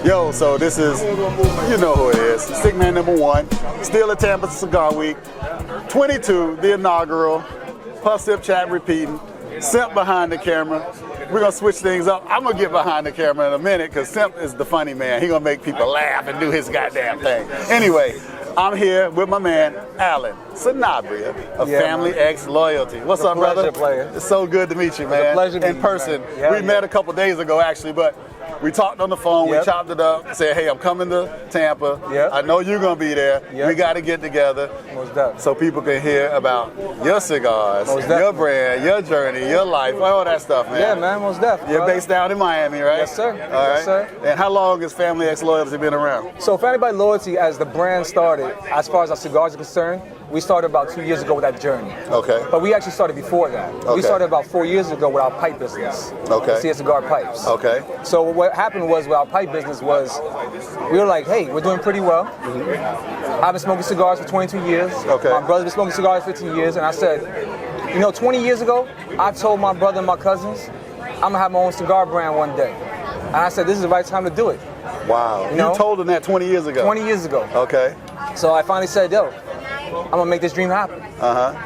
Yo, so this is, you know who it is, Stickman #1, still at Tampa Cigar Week, 22, the inaugural, Puff Sip Chat repeating, Simp behind the camera. We're gonna switch things up. I'm gonna get behind the camera in a minute because Simp is the funny man. He gonna make people laugh and do his goddamn thing. Anyway, I'm here with my man, Alan Sanabria of Family X Loyalty. What's up, brother? Player. It's so good to meet you, man. It's a pleasure to in meet you, person. man. We met a couple days ago, actually, but we talked on the phone, we chopped it up, said, hey, I'm coming to Tampa. I know you're going to be there. We got to get together so people can hear about your cigars, your brand, your journey, your life, all that stuff, man. Yeah, man, most definitely. You're based down in Miami, right? Yes, sir. All right. Yes, sir. And how long has Family X Loyalty been around? So Family By Loyalty, as the brand started, as far as our cigars are concerned, we started about 2 years ago with that journey. Okay. But we actually started before that. Okay. We started about 4 years ago with our pipe business. Okay. CS cigar pipes. Okay. So what happened was with our pipe business was, we were like, hey, we're doing pretty well. I've been smoking cigars for 22 years. Okay. My brother's been smoking cigars for 15 years. And I said, you know, 20 years ago, I told my brother and my cousins, I'm gonna have my own cigar brand one day. And I said, this is the right time to do it. Wow. You told them that 20 years ago? 20 years ago. Okay. So I finally said, yo, I'm gonna make this dream happen.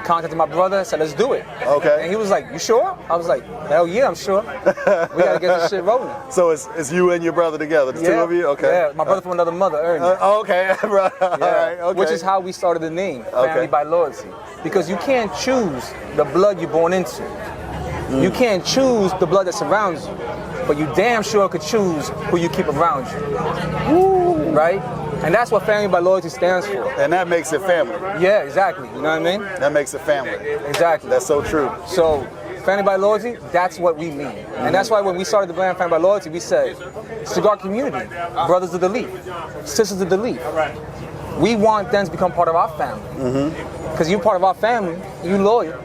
Contacted my brother, said, let's do it. Okay. And he was like, you sure? I was like, hell yeah, I'm sure. We gotta get this shit rolling. So it's you and your brother together, the two of you? Okay. Yeah, my brother from another mother, Ernie. Okay, right. All right, okay. Which is how we started the name, Family By Loyalty. Because you can't choose the blood you're born into. You can't choose the blood that surrounds you, but you damn sure could choose who you keep around you. Right? And that's what Family By Loyalty stands for. And that makes it family. Yeah, exactly. You know what I mean? That makes it family. Exactly. That's so true. So, Family By Loyalty, that's what we mean. And that's why when we started the brand Family By Loyalty, we said, cigar community, brothers of the leaf, sisters of the leaf. We want them to become part of our family. Because you're part of our family, you loyal.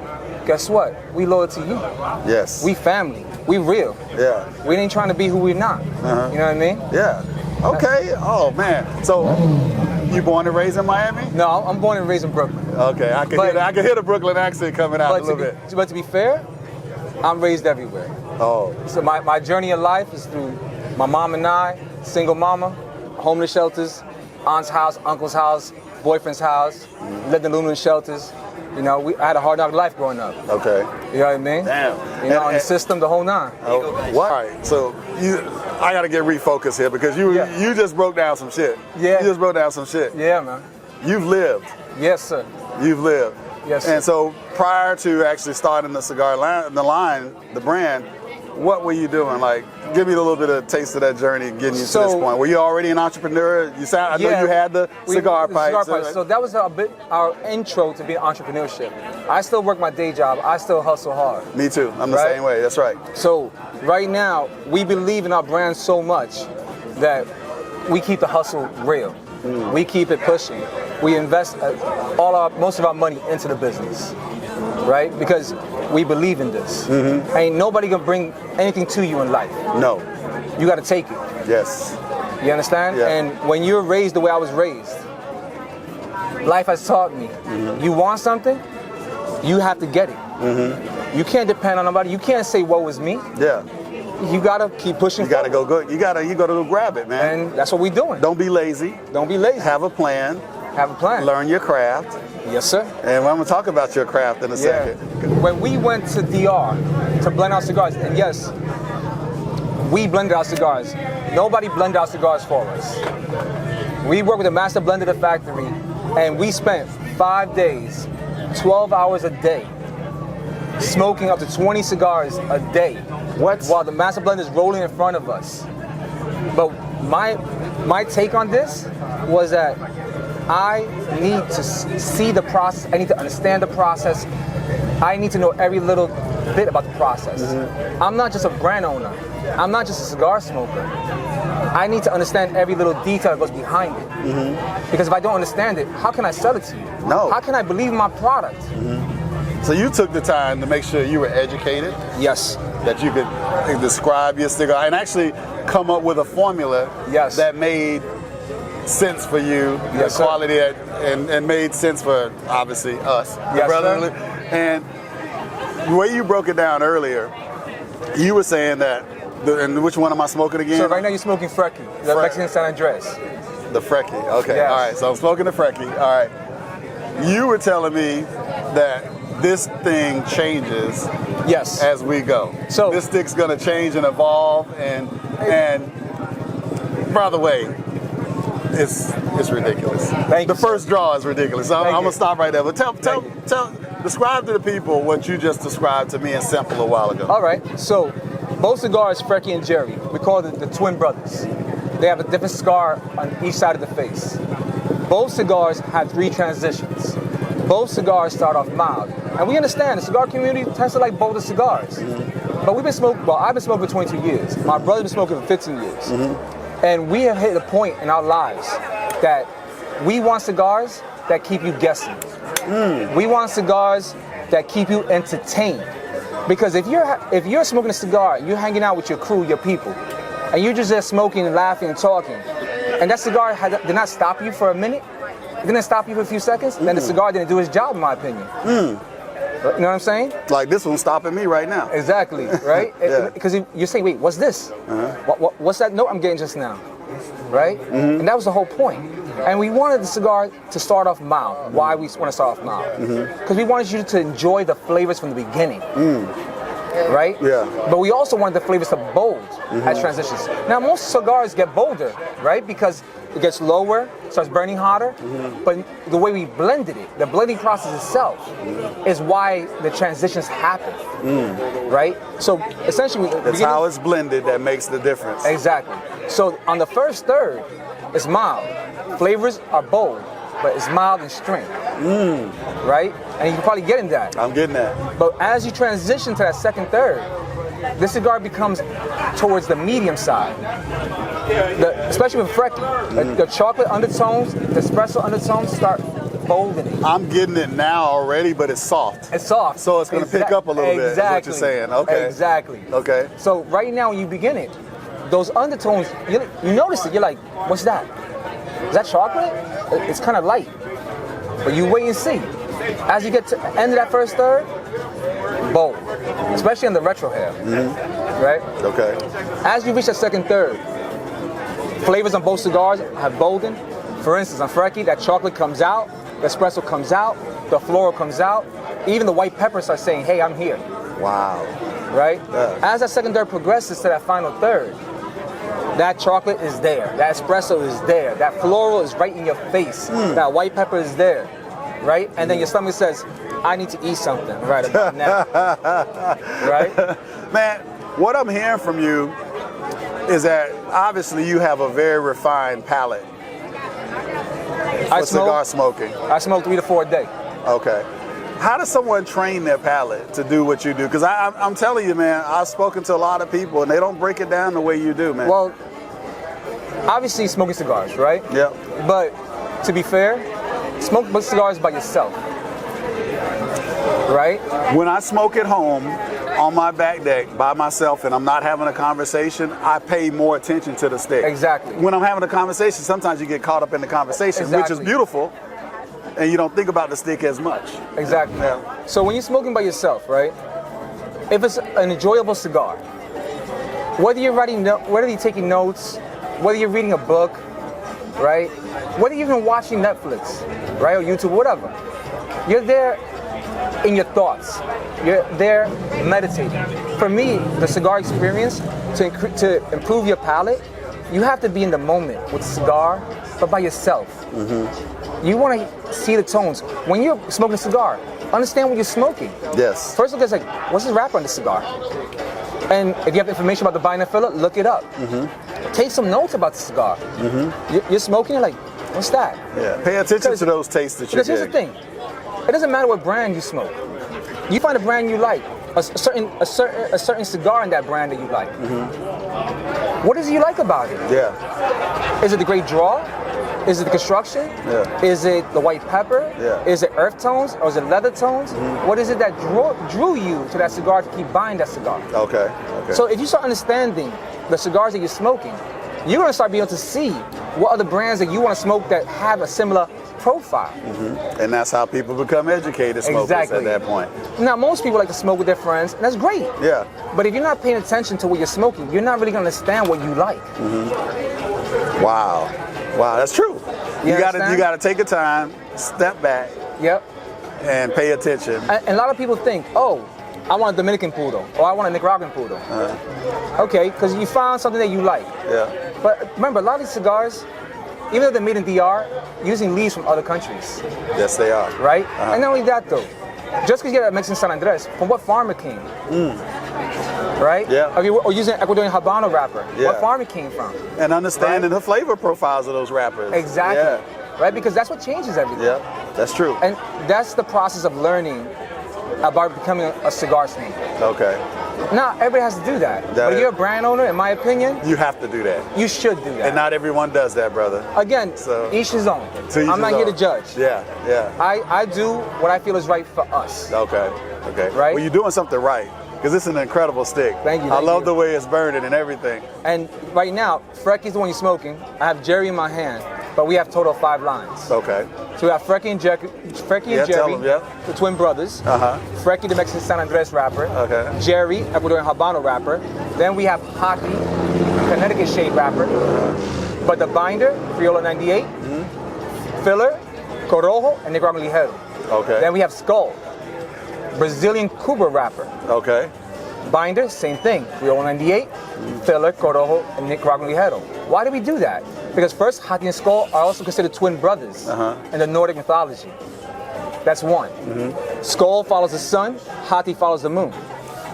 Guess what? We loyal to you. Yes. We family. We real. Yeah. We ain't trying to be who we're not. You know what I mean? Yeah. Okay. Oh man. So you born and raised in Miami? No, I'm born and raised in Brooklyn. Okay. I can hear the Brooklyn accent coming out a little bit. But to be fair, I'm raised everywhere. Oh. So my journey of life is through my mom and I, single mama, homeless shelters, aunt's house, uncle's house, boyfriend's house, lived in lunatic shelters. You know, I had a hard knock life growing up. Okay. You know what I mean? Damn. You know, and the system, the whole nine. Oh, what? All right, so I got to get refocused here because you just broke down some shit. Yeah. You just broke down some shit. Yeah, man. You've lived. Yes, sir. You've lived. Yes, sir. And so prior to actually starting the cigar line, the brand, what were you doing? Like, give me a little bit of taste of that journey getting you to this point. Were you already an entrepreneur? I know you had the cigar pipes. So that was our intro to being entrepreneurship. I still work my day job. I still hustle hard. Me too. I'm the same way. That's right. So right now, we believe in our brand so much that we keep the hustle real. We keep it pushing. We invest most of our money into the business, right? Because we believe in this. Ain't nobody gonna bring anything to you in life. No. You gotta take it. Yes. You understand? Yeah. And when you're raised the way I was raised, life has taught me, you want something, you have to get it. You can't depend on nobody. You can't say, woe is me. Yeah. You gotta keep pushing. You gotta go good. You gotta go grab it, man. And that's what we're doing. Don't be lazy. Don't be lazy. Have a plan. Have a plan. Learn your craft. Yes, sir. And I'm gonna talk about your craft in a second. When we went to DR to blend our cigars, and yes, we blended our cigars. Nobody blended our cigars for us. We worked with a master blender at the factory, and we spent 5 days, 12 hours a day, smoking up to 20 cigars a day. What? While the master blender is rolling in front of us. But my take on this was that I need to see the process. I need to understand the process. I need to know every little bit about the process. I'm not just a brand owner. I'm not just a cigar smoker. I need to understand every little detail that goes behind it. Because if I don't understand it, how can I sell it to you? No. How can I believe in my product? So you took the time to make sure you were educated? Yes. That you could describe your cigar and actually come up with a formula that made sense for you, the quality and made sense for, obviously, us, the brother. And the way you broke it down earlier, you were saying that And which one am I smoking again? So right now you're smoking Frecky, the Mexican San Andres. The Frecky. Okay. Yes. All right. So I'm smoking the Frecky. All right. You were telling me that this thing changes Yes. as we go. So this stick's gonna change and evolve, and by the way, it's ridiculous. Thank you. The first draw is ridiculous. So I'm gonna stop right there. But describe to the people what you just described to me in Simple a while ago. All right. So both cigars, Frecky and Jerry, we call it the twin brothers. They have a different cigar on each side of the face. Both cigars have 3 transitions. Both cigars start off mild. And we understand the cigar community tends to like bolder cigars. But we've been smoking, I've been smoking for 22 years. My brother's been smoking for 15 years. And we have hit a point in our lives that we want cigars that keep you guessing. We want cigars that keep you entertained. Because if you're smoking a cigar, you're hanging out with your crew, your people, and you're just there smoking and laughing and talking, and that cigar did not stop you for a minute, it didn't stop you for a few seconds, then the cigar didn't do its job, in my opinion. You know what I'm saying? Like this one's stopping me right now. Exactly, right? Yeah. Because you say, wait, what's this? What's that note I'm getting just now? Right? And that was the whole point. And we wanted the cigar to start off mild. Why we want to start off mild? Because we wanted you to enjoy the flavors from the beginning. Right? Yeah. But we also wanted the flavors to bold as transitions. Now, most cigars get bolder, right? Because it gets lower, starts burning hotter. But the way we blended it, the blending process itself, is why the transitions happen. Right? So essentially, That's how it's blended that makes the difference. Exactly. So on the first third, it's mild. Flavors are bold, but it's mild in strength. Right? And you can probably get in that. I'm getting that. But as you transition to that second third, this cigar becomes towards the medium side. Especially with Frecky, the chocolate undertones, the espresso undertones start boldening. I'm getting it now already, but it's soft. It's soft. So it's going to pick up a little bit, is what you're saying. Okay. Exactly. Okay. So right now when you begin it, those undertones, you notice it, you're like, what's that? Is that chocolate? It's kind of light. But you wait and see. As you get to the end of that first third, bold. Especially in the retro hair. Right? Okay. As you reach that second third, flavors on both cigars have boldened. For instance, on Frecky, that chocolate comes out, the espresso comes out, the floral comes out, even the white pepper starts saying, hey, I'm here. Wow. Right? Yeah. As that second third progresses to that final third, that chocolate is there, that espresso is there, that floral is right in your face, that white pepper is there, right? And then your stomach says, I need to eat something right about now. Right? Man, what I'm hearing from you is that obviously you have a very refined palate for cigar smoking. I smoke 3 to 4 a day. Okay. How does someone train their palate to do what you do? Because I'm telling you, man, I've spoken to a lot of people and they don't break it down the way you do, man. Well, obviously smoking cigars, right? Yeah. But to be fair, smoke cigars by yourself, right? When I smoke at home on my back deck by myself and I'm not having a conversation, I pay more attention to the stick. Exactly. When I'm having a conversation, sometimes you get caught up in the conversation, which is beautiful, and you don't think about the stick as much. Exactly. Yeah. So when you're smoking by yourself, right? If it's an enjoyable cigar, whether you're taking notes, whether you're reading a book, right? Whether you're even watching Netflix, right, or YouTube, whatever, you're there in your thoughts. You're there meditating. For me, the cigar experience, to improve your palate, you have to be in the moment with the cigar, but by yourself. You want to see the tones. When you're smoking a cigar, understand what you're smoking. Yes. First look at like, what's the wrapper on the cigar? And if you have information about the binder filler, look it up. Take some notes about the cigar. You're smoking, you're like, what's that? Yeah. Pay attention to those tastes that you get. Because here's the thing. It doesn't matter what brand you smoke. You find a brand you like, a certain cigar in that brand that you like. What is it you like about it? Yeah. Is it the great draw? Is it the construction? Yeah. Is it the white pepper? Yeah. Is it earth tones or is it leather tones? What is it that drew you to that cigar to keep buying that cigar? Okay. So if you start understanding the cigars that you're smoking, you're gonna start being able to see what other brands that you want to smoke that have a similar profile. And that's how people become educated smokers at that point. Now, most people like to smoke with their friends, and that's great. Yeah. But if you're not paying attention to what you're smoking, you're not really going to understand what you like. Wow. Wow, that's true. You gotta take a time, step back, Yep. and pay attention. And a lot of people think, oh, I want a Dominican puro, or I want a Nicaraguan puro. Okay, because you found something that you like. Yeah. But remember, a lot of these cigars, even though they're made in DR, using leaves from other countries. Yes, they are. Right? And not only that though, just because you get a Mexican San Andres, from what farm it came? Right? Yeah. Or using Ecuadorian Habano wrapper, Yeah. what farm it came from? And understanding the flavor profiles of those wrappers. Exactly. Yeah. Right? Because that's what changes everything. Yeah, that's true. And that's the process of learning about becoming a cigar smoker. Okay. Now, everybody has to do that. But if you're a brand owner, in my opinion, You have to do that. you should do that. And not everyone does that, brother. Again, So- each his own. To each I'm not his here own. to judge. Yeah, yeah. I do what I feel is right for us. Okay, okay. Right? Well, you're doing something right, because it's an incredible stick. Thank you, I thank love you. the way it's burning and everything. And right now, Frecky's the one you're smoking. I have Jerry in my hand, but we have total of 5 lines. Okay. So we have Frecky and Jerry, tell 'em, yeah. the twin brothers. Frecky, the Mexican San Andres rapper. Okay. Jerry, Ecuadorian Habano rapper. Then we have Hockey, Connecticut shade rapper. But the binder, Criolla 98. Filler, Corojo, and Nicaraguan Ligero. Okay. Then we have Skull, Brazilian Cuba wrapper. Okay. Binder, same thing. Criolla 98, Filler, Corojo, and Nicaraguan Ligero. Why do we do that? Because first, Hati and Skull are also considered twin brothers in the Nordic mythology. That's one. Skull follows the sun, Hati follows the moon.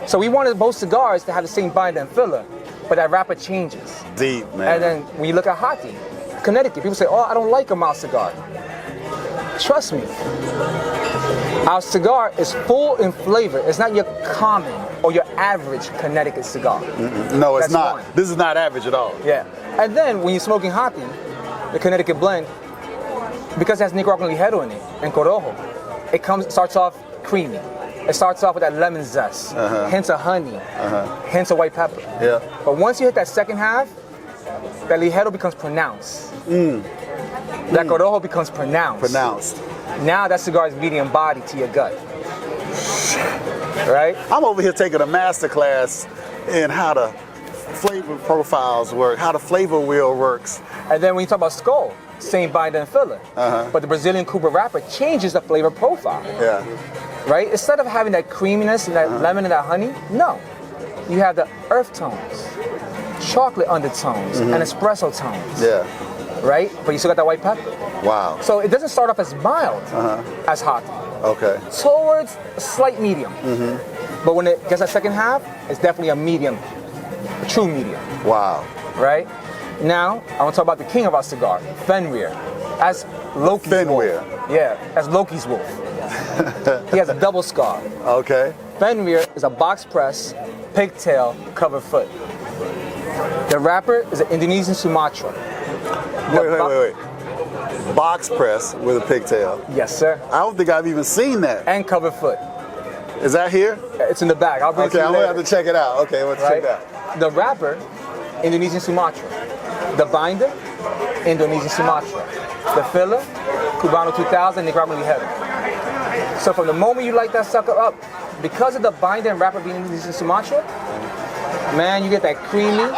So we wanted both cigars to have the same binder and filler, but that wrapper changes. Deep, man. And then when you look at Hati, Connecticut, people say, oh, I don't like a mild cigar. Trust me. Our cigar is full in flavor. It's not your common or your average Connecticut cigar. No, it's That's not. one. This is not average at all. Yeah. And then when you're smoking Hati, the Connecticut blend, because it has Nicaraguan Ligero in it and Corojo, it starts off creamy. It starts off with that lemon zest, hints of honey, hints of white pepper. Yeah. But once you hit that second half, that Ligero becomes pronounced. That Corojo becomes pronounced. Now that cigar is medium body to your gut. Right? I'm over here taking a master class in how the flavor profiles work, how the flavor wheel works. And then when you talk about Skull, same binder and filler. But the Brazilian Cuba wrapper changes the flavor profile. Yeah. Right? Instead of having that creaminess and that lemon and that honey, no. You have the earth tones, chocolate undertones, and espresso tones. Yeah. Right? But you still got that white pepper. Wow. So it doesn't start off as mild as hot. Okay. Towards a slight medium. But when it gets that second half, it's definitely a medium, a true medium. Wow. Right? Now, I want to talk about the king of our cigar, Fenrir. As Loki's Fenrir. wolf. Yeah, as Loki's wolf. He has a double scar. Okay. Fenrir is a box press, pigtail, covered foot. The wrapper is an Indonesian Sumatra. Wait. Box press with a pigtail. Yes, sir. I don't think I've even seen that. And covered foot. Is that here? It's in the back. I'll bring it to Okay, you I'm gonna later. have to check it out. Okay, let's check that. The wrapper, Indonesian Sumatra. The binder, Indonesian Sumatra. The filler, Cubano 2000, Nicaraguan Ligero. So from the moment you light that sucker up, because of the binder and wrapper being Indonesian Sumatra, man, you get that creamy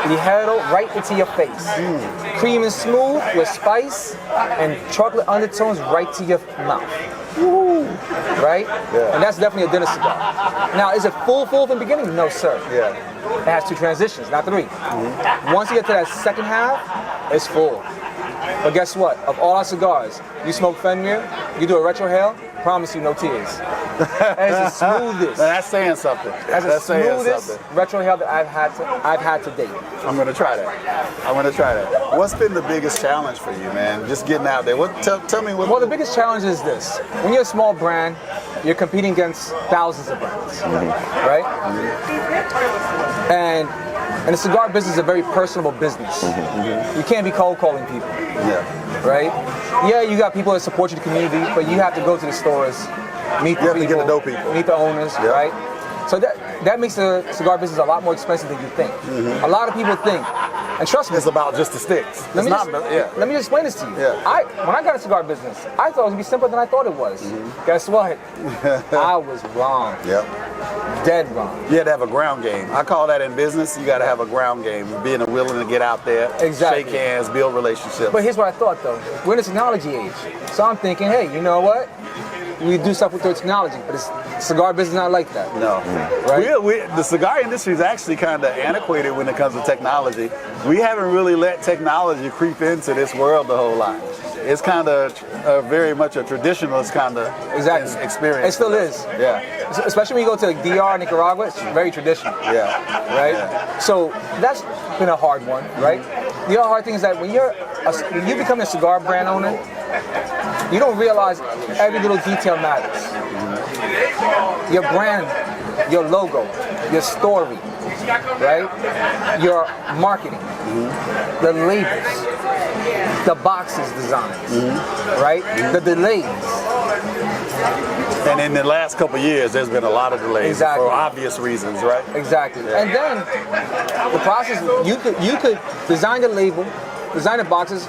Ligero right into your face. Cream and smooth with spice and chocolate undertones right to your mouth. Right? Yeah. And that's definitely a dinner cigar. Now, is it full from the beginning? No, sir. Yeah. It has 2 transitions, not 3. Once you get to that second half, it's full. But guess what? Of all our cigars, you smoke Fenrir, you do a retrohale, promise you no tears. That is the smoothest. That's saying something. That's the saying smoothest something. retrohale that I've had to date. I'm gonna try that. What's been the biggest challenge for you, man? Just getting out there. Tell me what. Well, the biggest challenge is this. When you're a small brand, you're competing against thousands of brands, right? And the cigar business is a very personable business. You can't be cold calling people, Yeah. right? Yeah, you got people that support your community, but you have to go to the stores, meet the You have to people, get to know people. meet the owners, Yeah. right? So that makes the cigar business a lot more expensive than you think. A lot of people think And trust me, It's about just the sticks. let me Yeah. just explain this to you. Yeah. When I got a cigar business, I thought it was gonna be simpler than I thought it was. Guess what? I was wrong. Yep. Dead wrong. You had to have a ground game. I call that in business, you got to have a ground game. Being willing to get out there, Exactly. shake hands, build relationships. But here's what I thought though. We're in the technology age. So I'm thinking, hey, you know what? We do stuff with the technology, but it's cigar business not like that. No. Right? The cigar industry is actually kind of antiquated when it comes to technology. We haven't really let technology creep into this world a whole lot. It's kind of very much a traditionalist kind of experience. It still is. Yeah. Especially when you go to like DR, Nicaragua, it's very traditional. Yeah. Right? Yeah. So that's been a hard one, right? The other hard thing is that when you become a cigar brand owner, you don't realize every little detail matters. Your brand, your logo, your story, right? Your marketing, the labels, the boxes designs, right? The delays. And in the last couple of years, there's been a lot of delays for obvious reasons, right? Exactly. Yeah. And then the process, you could design the label, design the boxes,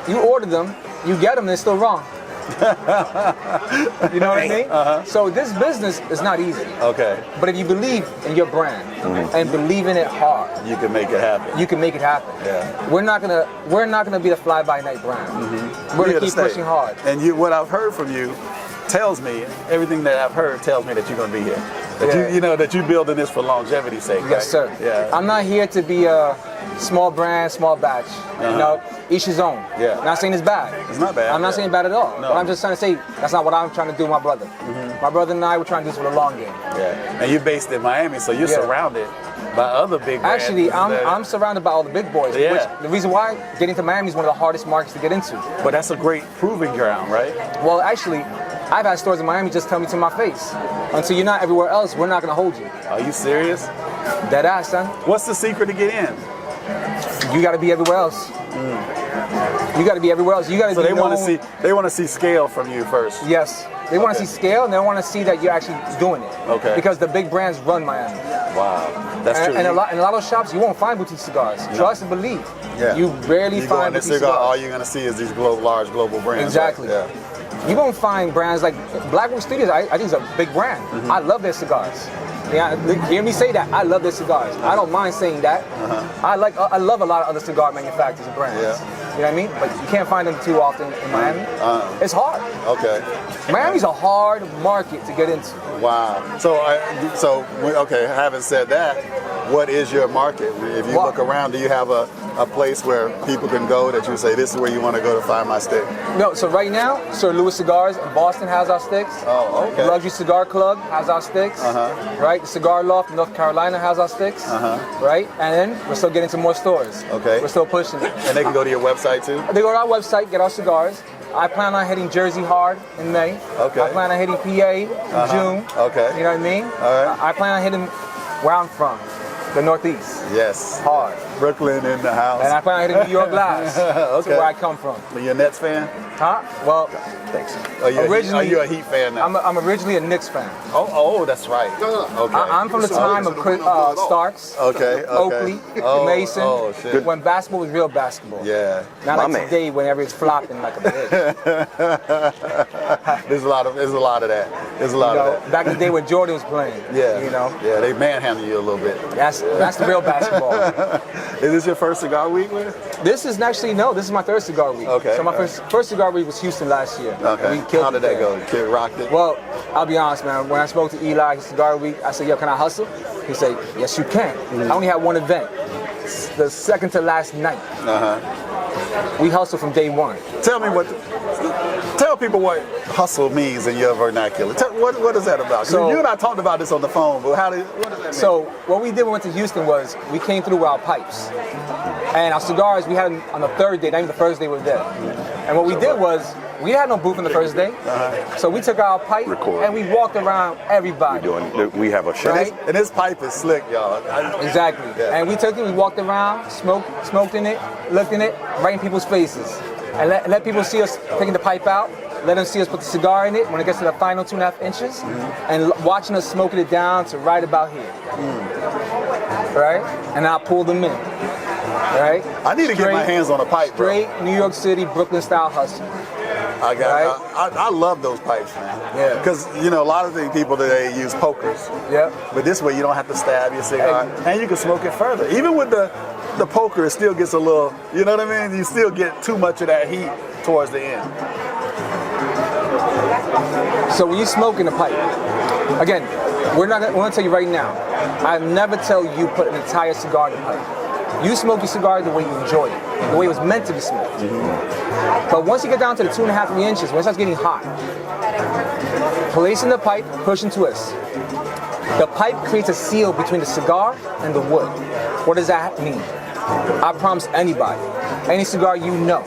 you order them, you get them, and it's still wrong. You know what I mean? So this business is not easy. Okay. But if you believe in your brand and believe in it hard, you can make it happen. You can make it happen. Yeah. We're not gonna be the fly-by-night brand. We're gonna keep pushing hard. And what I've heard from you tells me, everything that I've heard tells me that you're gonna be here. That that you're building this for longevity's sake. Yes, sir. Yeah. I'm not here to be a small brand, small batch. You know, each his own. Yeah. I'm not saying it's bad. It's not bad. I'm not saying bad at all. No. But I'm just trying to say that's not what I'm trying to do with my brother. My brother and I were trying to do this for the long game. Yeah. And you're based in Miami, so you're surrounded by other big brands. Actually, I'm surrounded by all the big boys. Yeah. Which, the reason why getting to Miami is one of the hardest markets to get into. But that's a great proving ground, right? Well, actually, I've had stores in Miami just tell me to my face, until you're not everywhere else, we're not gonna hold you. Are you serious? Dead ass, son. What's the secret to get in? You gotta be everywhere else. You gotta be everywhere else. You gotta So be they want to see scale from you first. Yes. They want to see scale, and they want to see that you're actually doing it. Okay. Because the big brands run Miami. Wow, that's true. And in a lot of cigars, you won't find boutique cigars. Trust and believe. Yeah. You rarely You go find in this boutique cigar, cigars. all you're gonna see is these large global brands. Exactly. Right? Yeah. You won't find brands like Blackwood Studios. I think it's a big brand. I love their cigars. Yeah, hear me say that. I love their cigars. I don't mind saying that. I love a lot of other cigar manufacturers and brands. Yeah. You know what I mean? But you can't find them too often in Miami. It's hard. Okay. Miami's a hard market to get into. Wow. Okay. Having said that, what is your market? If you look around, do you have a place where people can go that you say this is where you want to go to find my stick? No. So right now, Sir Louis Cigars in Boston has our sticks. Oh, okay. Luxury Cigar Club has our sticks. Right. The Cigar Loft in North Carolina has our sticks. Right. And then we're still getting to more stores. Okay. We're still pushing it. And they can go to your website too? They go to our website, get our cigars. I plan on hitting Jersey hard in May. Okay. I plan on hitting PA in June. Okay. You know what I mean? All right. I plan on hitting where I'm from, the Northeast. Yes. Hard. Brooklyn in the house. And I plan on hitting New York Glass. Okay. That's where I come from. Are you a Nets fan? Huh? Well, Thanks. Are you a Heat fan now? I'm originally a Knicks fan. Oh, that's right. Okay. I'm from the time of Starks, Okay. Oakley, Mason, Oh, shit. when basketball was real basketball. Yeah. Not like today when everything's flopping like a bitch. There's a lot of that. There's a lot of that. Back in the day when Jordan was playing. Yeah. You know. Yeah, they manhandle you a little bit. That's the real basketball. Is this your first cigar week with? This is my third cigar week. Okay. So my first cigar week was Houston last year. Okay. We killed How did that go? Kid rocked it? Well, I'll be honest, man. When I spoke to Eli his cigar week, I said, "Yo, can I hustle?" He said, "Yes, you can." I only had one event, the second to last night. We hustled from day one. Tell people what hustle means in your vernacular. What is that about? So, you and I talked about this on the phone, but what does that mean? So what we did when we went to Houston was we came through with our pipes. And our cigars, we had them on the third day, not even the first day we were there. And what we did was, we had no booth on the first day. So we took our pipe and we walked around everybody. We have a show. Right? And this pipe is slick, y'all. Exactly. Yeah. And we took it, we walked around, smoked in it, looked in it, right in people's faces. And let people see us taking the pipe out, let them see us put the cigar in it when it gets to the final 2.5 inches, and watching us smoking it down to right about here. Right? And I'll pull them in. right? I need to get my hands on a pipe, bro. Straight New York City, Brooklyn style hustle. I love those pipes, man. Yeah. Because, you know, a lot of the people today use pokers. Yep. But this way you don't have to stab your cigar. And you can smoke it further. Even with the poker, it still gets a little, you know what I mean? You still get too much of that heat towards the end. So when you smoke in a pipe, again, we're going to tell you right now, I never tell you put an entire cigar in the pipe. You smoke your cigar the way you enjoy it, the way it was meant to be smoked. Mm-hmm. But once you get down to the 2.5, 3 inches, when it starts getting hot, place in the pipe, push and twist. The pipe creates a seal between the cigar and the wood. What does that mean? I promise anybody, any cigar you know,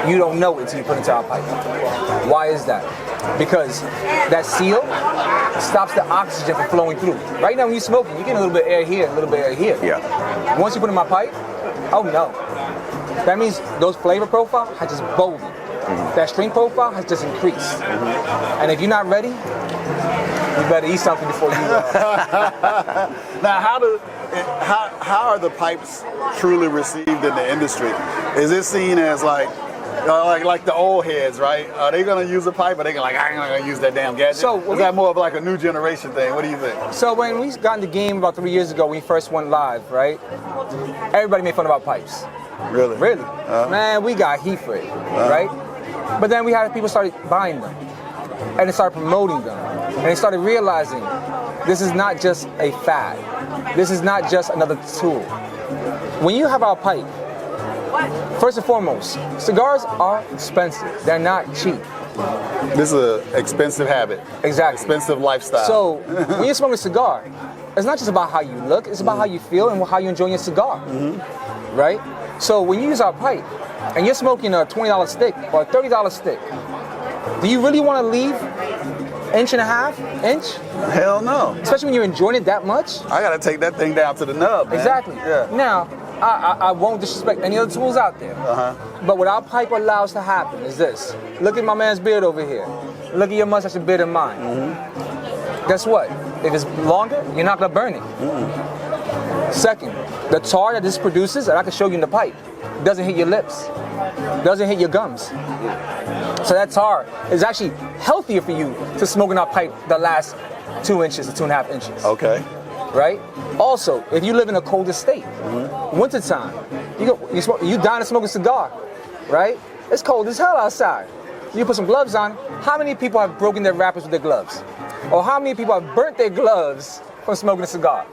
you don't know it until you put it into our pipe. Why is that? Because that seal stops the oxygen from flowing through. Right now when you're smoking, you're getting a little bit of air here, a little bit of air here. Yeah. Once you put it in my pipe, oh no. That means those flavor profile has just boldened. Mm-hmm. That string profile has just increased. Mm-hmm. And if you're not ready, you better eat something before you Now, how are the pipes truly received in the industry? Is it seen as like the old heads, right? Are they gonna use a pipe, or they gonna I ain't gonna use that damn gadget? So is that more of like a new generation thing? What do you think? So when we got in the game about 3 years ago, when we first went live, right? Everybody made fun of our pipes. Really? Really? Man, we got heat for it, right? But then we had people started buying them, and they started promoting them, and they started realizing this is not just a fad. This is not just another tool. When you have our pipe, first and foremost, cigars are expensive. They're not cheap. This is an expensive habit. Exactly. Expensive lifestyle. So when you're smoking a cigar, it's not just about how you look, it's about how you feel and how you enjoy your cigar, right? So when you use our pipe and you're smoking a $20 stick or a $30 stick, do you really want to leave inch and a half, inch? Hell no. Especially when you're enjoying it that much. I gotta take that thing down to the nub, man. Exactly. Yeah. Now, I won't disrespect any other tools out there, but what our pipe allows to happen is this. Look at my man's beard over here. Look at your mustache and beard in mine. Guess what? If it's longer, you're not gonna burn it. Second, the tar that this produces, and I can show you in the pipe, doesn't hit your lips, doesn't hit your gums. So that tar is actually healthier for you to smoke in our pipe the last 2 inches to 2.5 inches. Okay. Right? Also, if you live in a colder state, wintertime, you dying to smoke a cigar, right? It's cold as hell outside. You put some gloves on. How many people have broken their wrappers with their gloves? Or how many people have burnt their gloves from smoking a cigar?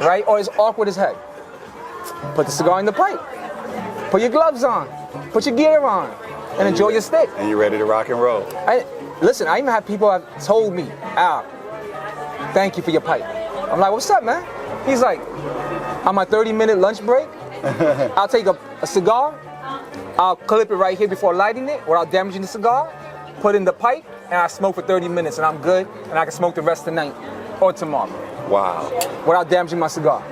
Right? Or it's awkward as heck. Put the cigar in the pipe. Put your gloves on. Put your gear on. And enjoy your stick. And you're ready to rock and roll. Listen, I even have people have told me, Al, thank you for your pipe. I'm like, what's up, man? He's like, on my 30-minute lunch break, I'll take a cigar, I'll clip it right here before lighting it without damaging the cigar, put it in the pipe, and I smoke for 30 minutes, and I'm good, and I can smoke the rest of the night or tomorrow. Wow. Without damaging my cigar.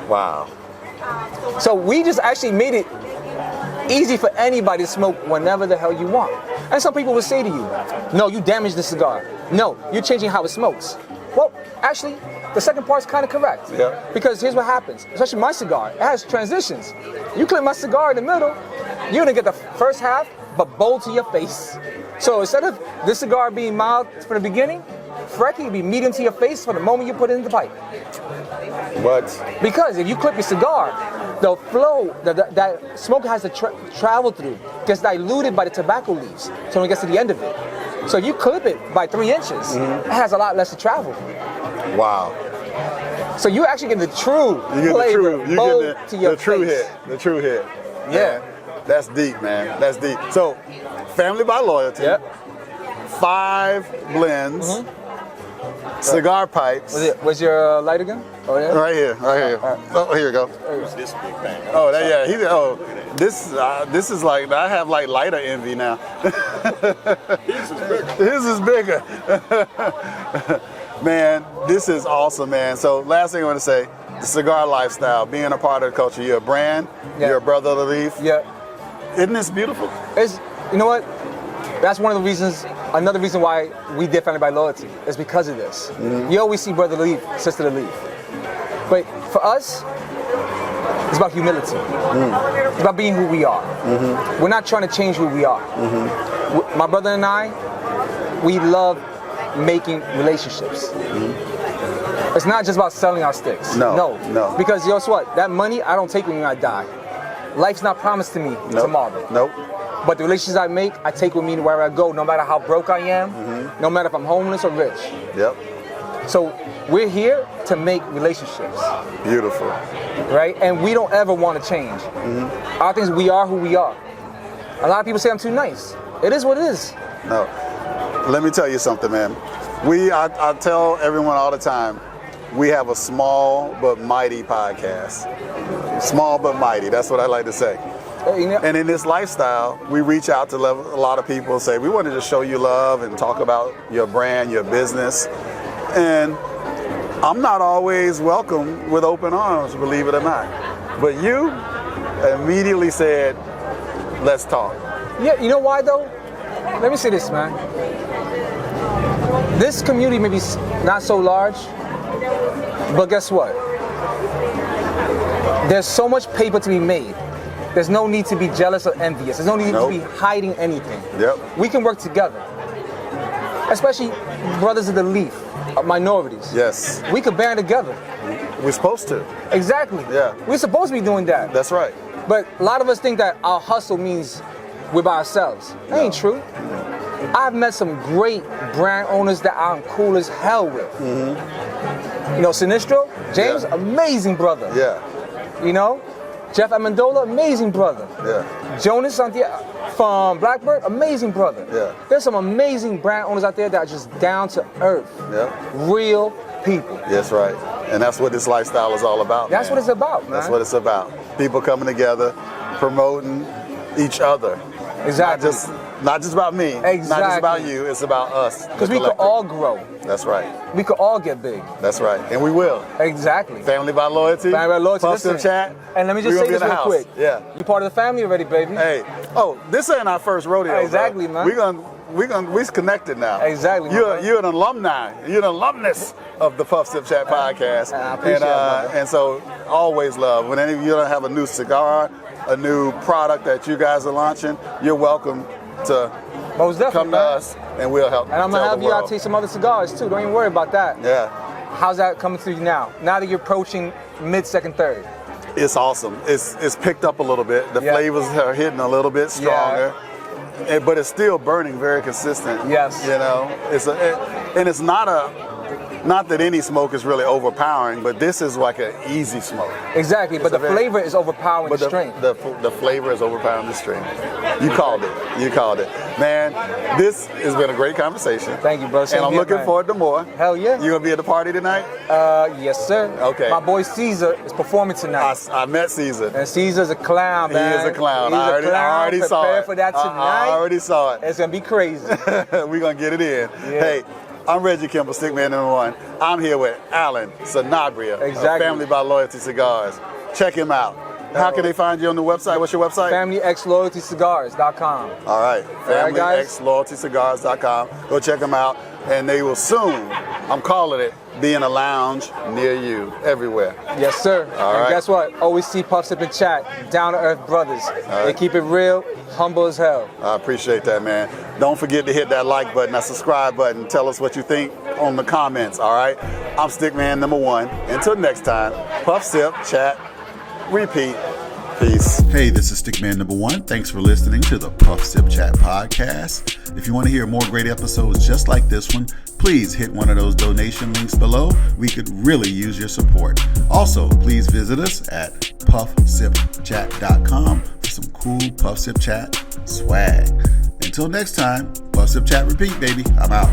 Wow. So we just actually made it easy for anybody to smoke whenever the hell you want. And some people will say to you, no, you damaged the cigar. No, you're changing how it smokes. Well, actually, the second part's kind of correct. Yeah. Because here's what happens, especially my cigar, it has transitions. You clip my cigar in the middle, you're gonna get the first half, but bold to your face. So instead of this cigar being mild from the beginning, Frecky will be medium to your face from the moment you put it in the pipe. What? Because if you clip your cigar, the flow that smoke has to travel through gets diluted by the tobacco leaves. So when it gets to the end of it. So if you clip it by 3 inches, it has a lot less to travel. Wow. So you actually get the true flavor, to your the true face. hit. The true hit. Yeah. That's deep, man. That's deep. So, Family by Loyalty. Yep. 5 blends. Cigar pipes. Was your lighter gun? Oh yeah. Right here. Oh, here you go. This big thing. Oh, this is like, I have like lighter envy now. His is bigger. Man, this is awesome, man. So last thing I want to say, the cigar lifestyle, being a part of the culture. You're a brand. Yeah. You're a brother of the leaf. Yeah. Isn't this beautiful? You know what? That's one of the reasons, another reason why we did Family by Loyalty is because of this. You always see brother to leaf, sister to leaf. But for us, It's about humility. It's about being who we are. We're not trying to change who we are. My brother and I, we love making relationships. It's not just about selling our sticks. No. Because guess what? That money, I don't take with me when I die. Life's not promised to me tomorrow. Nope. But the relationships I make, I take with me wherever I go, no matter how broke I am, no matter if I'm homeless or rich. Yep. So we're here to make relationships. Beautiful. Right? And we don't ever want to change. Our things, we are who we are. A lot of people say I'm too nice. It is what it is. No. Let me tell you something, man. I tell everyone all the time, we have a small but mighty podcast. Small but mighty, that's what I like to say. And in this lifestyle, we reach out to a lot of people and say, we wanted to show you love and talk about your brand, your business. And I'm not always welcome with open arms, believe it or not. But you immediately said, let's talk. Yeah, you know why though? Let me say this, man. This community may be not so large, but guess what? There's so much paper to be made. There's no need to be jealous or envious. There's no need to be hiding anything. Yep. We can work together. Especially brothers of the leaf, minorities. Yes. We could band together. We're supposed to. Exactly. Yeah. We're supposed to be doing that. That's right. But a lot of us think that our hustle means we're by ourselves. That ain't true. I've met some great brand owners that I'm cool as hell with. You know, Sinistro, James, amazing brother. Yeah. You know, Jeff Amendola, amazing brother. Yeah. Jonas Santiago from Blackbird, amazing brother. Yeah. There's some amazing brand owners out there that are just down to earth. Yeah. Real people. That's right. And that's what this lifestyle is all about. That's what it's about, man. That's what it's about. People coming together, promoting each other. Exactly. Not just about me. Exactly. Not just about you. It's about us. Because we could all grow. That's right. We could all get big. That's right. And we will. Exactly. Family by Loyalty. Family by Loyalty. Puff Sip Chat. And let me just say this real quick. Yeah. You part of the family already, baby. Hey. Oh, this ain't our first rodeo. Exactly, bro. man. We're connected now. Exactly. You're an alumni. You're an alumnus of the Puff Sip Chat podcast. I appreciate it, and so always love. When any of you don't have a new cigar, a new product that you guys are launching, you're welcome to Most definitely, come to us and we'll help. And I'm gonna have you out taste some other cigars too. Don't even worry about that. Yeah. How's that coming through you now? Now that you're approaching mid, second, third. It's awesome. It's picked up a little bit. The flavors are hitting a little bit stronger. But it's still burning very consistent. Yes. You know, and it's not that any smoke is really overpowering, but this is like an easy smoke. Exactly, but the flavor is overpowering the strength. The flavor is overpowering the strength. You called it. You called it. Man, this has been a great conversation. Thank you, bro. And I'm looking forward to more. Hell yeah. You gonna be at the party tonight? Yes, sir. Okay. My boy Caesar is performing tonight. I met Caesar. And Caesar's a clown, man. He is a clown. He's I already saw it. Prepare for that tonight. I already saw it. It's gonna be crazy. We're gonna get it in. Yeah. Hey, I'm Reggie Kimball, Stickman #1. I'm here with Alan Sanabria of Family By Loyalty Cigars. Check him out. How can they find you on the website? What's your website? FamilyXLoyaltyCigars.com. All right, FamilyXLoyaltyCigars.com. Go check them out, and they will soon, I'm calling it, be in a lounge near you, everywhere. Yes, sir. All and right. guess what? Always see Puff Sip and Chat, down to earth brothers. They keep it real, humble as hell. I appreciate that, man. Don't forget to hit that like button, that subscribe button. Tell us what you think on the comments, all right? I'm Stickman #1. Until next time, Puff Sip, Chat, repeat. Peace. Hey, this is Stickman #1. Thanks for listening to the Puff Sip Chat podcast. If you want to hear more great episodes just like this one, please hit one of those donation links below. We could really use your support. Also, please visit us at puffsipchat.com for some cool Puff Sip Chat swag. Until next time, Puff Sip Chat repeat, baby. I'm out.